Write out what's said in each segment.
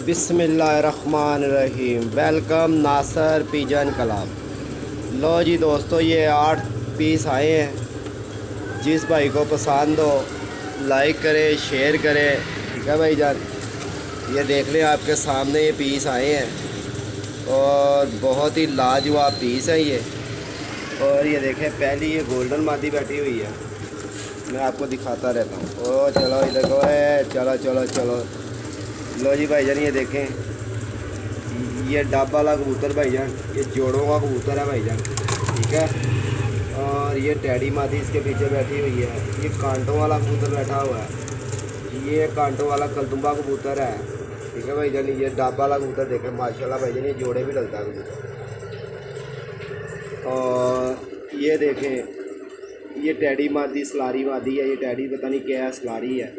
बिस्मिल्लाहिर्रहमानिर्रहीम। वेलकम नासर pigeon club. लो जी दोस्तों, ये 8 पीस आए हैं। जिस भाई को पसंद हो लाइक करें, शेयर करें। ठीक है भाई जान, ये देख लें आपके सामने ये पीस आए हैं और बहुत ही लाजवाब पीस है ये। और ये देखें, पहली ये गोल्डन मादी बैठी हुई है, मैं आपको दिखाता रहता हूँ। ओ चलो इधर को है, चलो चलो चलो। लो जी भाईजान, ये देखें, ये डब वाला कबूतर भाईजान, ये जोड़ों का कबूतर है भाईजान। ठीक है, और ये टैडी मादी इसके पीछे बैठी हुई है। ये कांटों वाला कबूतर बैठा हुआ है, ये कांटों वाला कलदुम्बा कबूतर है। ठीक है भाईजान, ये डब वाला कबूतर देखें माशाल्लाह भाईजान, ये जोड़े भी लगता है कबूतर। और ये देखें, ये टैडी मादी सलारी मादी है। ये टैडी पता नहीं क्या है, सलारी है।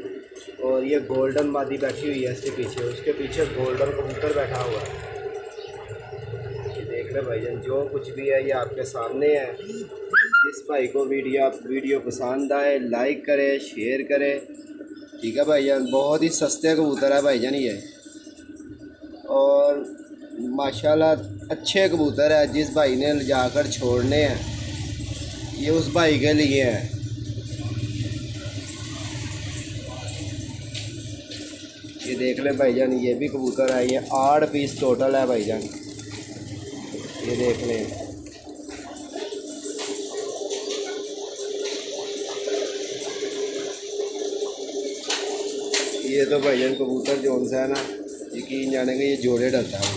और ये गोल्डन मादी बैठी हुई है इसके पीछे, उसके पीछे गोल्डन कबूतर बैठा हुआ है। ये देख ले भाईजान, जो कुछ भी है ये आपके सामने है। जिस भाई को वीडियो पसंद आए लाइक करे, शेयर करे। ठीक है भाईजान, बहुत ही सस्ते कबूतर है भाईजान ये, और माशाल्लाह अच्छे कबूतर है। जिस भाई ने ले जाकर छोड़ने हैं ये उस भाई के लिए है। ये देख ले भाईजान, ये भी कबूतर है। ये 8 पीस टोटल है भाईजान, ये देख लें। ये तो भाईजान कबूतर जोन सा है ना, यकीन जाने का ये जोड़े डलता है।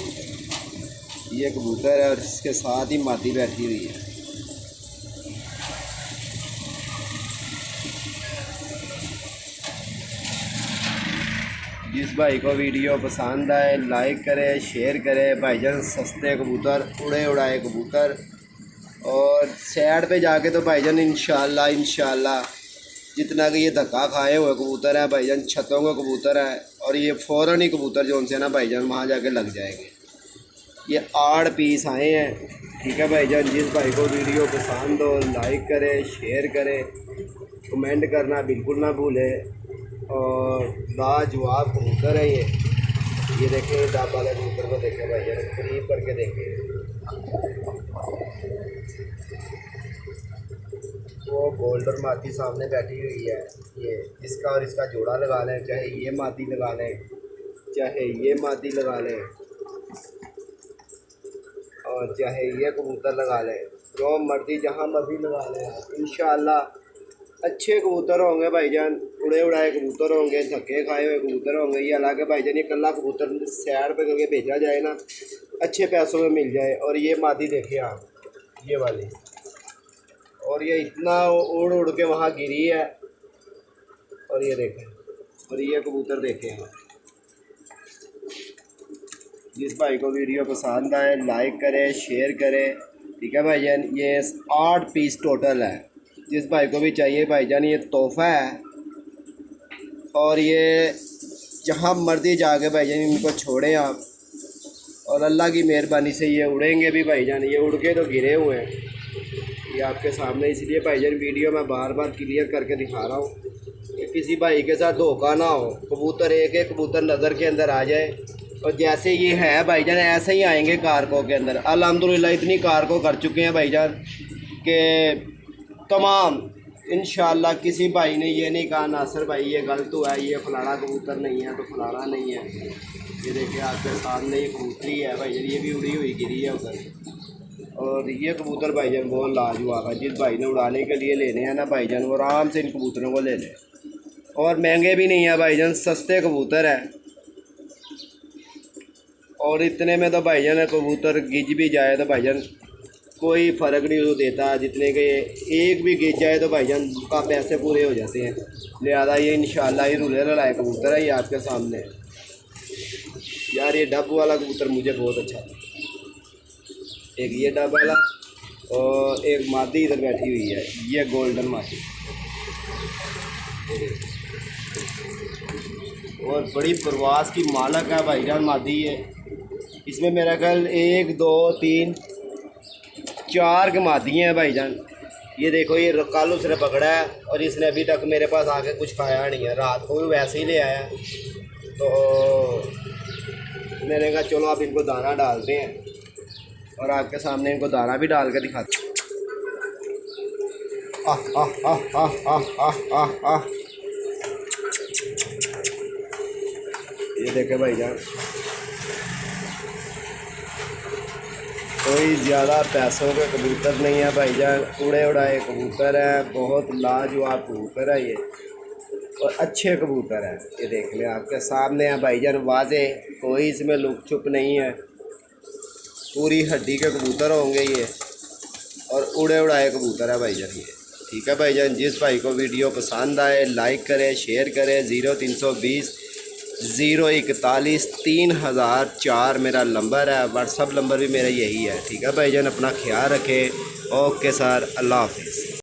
ये कबूतर है और इसके साथ ही मादी बैठी हुई है। जिस भाई को वीडियो पसंद आए लाइक करे, शेयर करे। भाईजान सस्ते कबूतर, उड़े उड़ाए कबूतर। और साइड पे जाके तो भाईजान इंशाल्लाह जितना कि ये धक्का खाए हुए कबूतर है भाईजान, छतों के कबूतर है, और ये फ़ौरन ही कबूतर जो उनसे ना भाईजान वहाँ जाके लग जाएंगे। ये 8 पीस आए हैं। ठीक है भाईजान, जिस भाई को वीडियो पसंद हो लाइक करे, शेयर करे, कमेंट करना बिल्कुल ना भूले। और लाजवाब कबूतर है ये देखें, डब वाले कबूतर को देखें भाईजान, करीब करके देखें। वो गोल्डन मादी सामने बैठी हुई है। ये इसका और इसका जोड़ा लगा लें, चाहे ये मादी लगा लें, चाहे ये मादी लगा लें, और चाहे ये कबूतर लगा लें, जो मर्जी जहाँ मर्जी लगा लें। इंशाल्लाह अच्छे कबूतर होंगे भाईजान, उड़े उड़ाए कबूतर होंगे, धक्के खाए हुए कबूतर होंगे। ये हालांकि भाईजान ये कल्ला कबूतर सैर पे करके भेजा जाए ना, अच्छे पैसों में मिल जाए। और ये मादी देखिए आप, ये वाली, और ये इतना उड़ उड़ के वहाँ गिरी है। और ये देखें, और ये कबूतर देखें आप। जिस भाई को वीडियो पसंद आए लाइक करे, शेयर करे। ठीक है भाईजान, ये 8 पीस टोटल है। जिस भाई को भी चाहिए भाईजान, ये तोहफ़ा है। और ये जहाँ मर्जी जाके भाईजान इनको छोड़ें आप, और अल्लाह की मेहरबानी से ये उड़ेंगे भी भाईजान। ये उड़ के तो गिरे हुए हैं ये आपके सामने, इसलिए भाईजान वीडियो मैं बार बार क्लियर करके दिखा रहा हूँ कि किसी भाई के साथ धोखा ना हो। कबूतर एक कबूतर नज़र के अंदर आ जाए, और जैसे ये है भाईजान ऐसे ही आएंगे कारकों के अंदर। अल्हम्दुलिल्लाह इतनी कारकों कर चुके हैं भाईजान कि तमाम इंशाल्लाह किसी भाई ने ये नहीं कहा नासर भाई ये गलत हुआ है, ये फलाना कबूतर नहीं है तो फलाना नहीं है। ये देखिए आपके सामने ये कबूतरी है भाईजान, ये भी उड़ी हुई गिरी है उधर। और ये कबूतर भाईजान बहुत लाजवाब है। जिस भाई ने उड़ाने के लिए लेने हैं ना भाईजान, वो आराम से इन कबूतरों को ले लें, और महंगे भी नहीं है भाईजान, सस्ते कबूतर है। और इतने में तो भाईजान कबूतर गिज भी जाए तो भाईजान कोई फ़र्क नहीं हो देता, जितने के एक भी गिर जाए तो भाईजान का पैसे पूरे हो जाते हैं। लिहाजा ये इंशाल्लाह ही रुले लड़ाए कबूतर है ये आपके सामने। यार ये डब वाला कबूतर मुझे बहुत अच्छा था, एक ये डब वाला, और एक मादी इधर बैठी हुई है, ये गोल्डन मादी। और बड़ी परवास की मालक है भाईजान मादी है। इसमें मेरा ख्याल 1 2 3 4 के मादी हैं भाईजान। ये देखो, ये कल उसने पकड़ा है और इसने अभी तक मेरे पास आके कुछ खाया नहीं है। रात को भी वैसे ही ले आया, तो मैंने कहा चलो आप इनको दाना डालते हैं और आपके सामने इनको दाना भी डाल के दिखाते हैं। आह आह आह आह आह आह आह आह। ये देखे भाईजान, कोई ज़्यादा पैसों के कबूतर नहीं है भाईजान, उड़े उड़ाए कबूतर है, बहुत लाजवाब कबूतर है ये और अच्छे कबूतर है। ये देख लें आपके सामने है भाईजान, वाजे, कोई इसमें लुक छुप नहीं है, पूरी हड्डी के कबूतर होंगे ये और उड़े उड़ाए कबूतर है भाईजान ये। ठीक है भाईजान, जिस भाई को वीडियो पसंद आए लाइक करें, शेयर करें। 0320 041 3004 मेरा नंबर है, व्हाट्सअप नंबर भी मेरा यही है। ठीक है भाईजान, अपना ख्याल रखें। ओके सर, अल्लाह हाफिज़।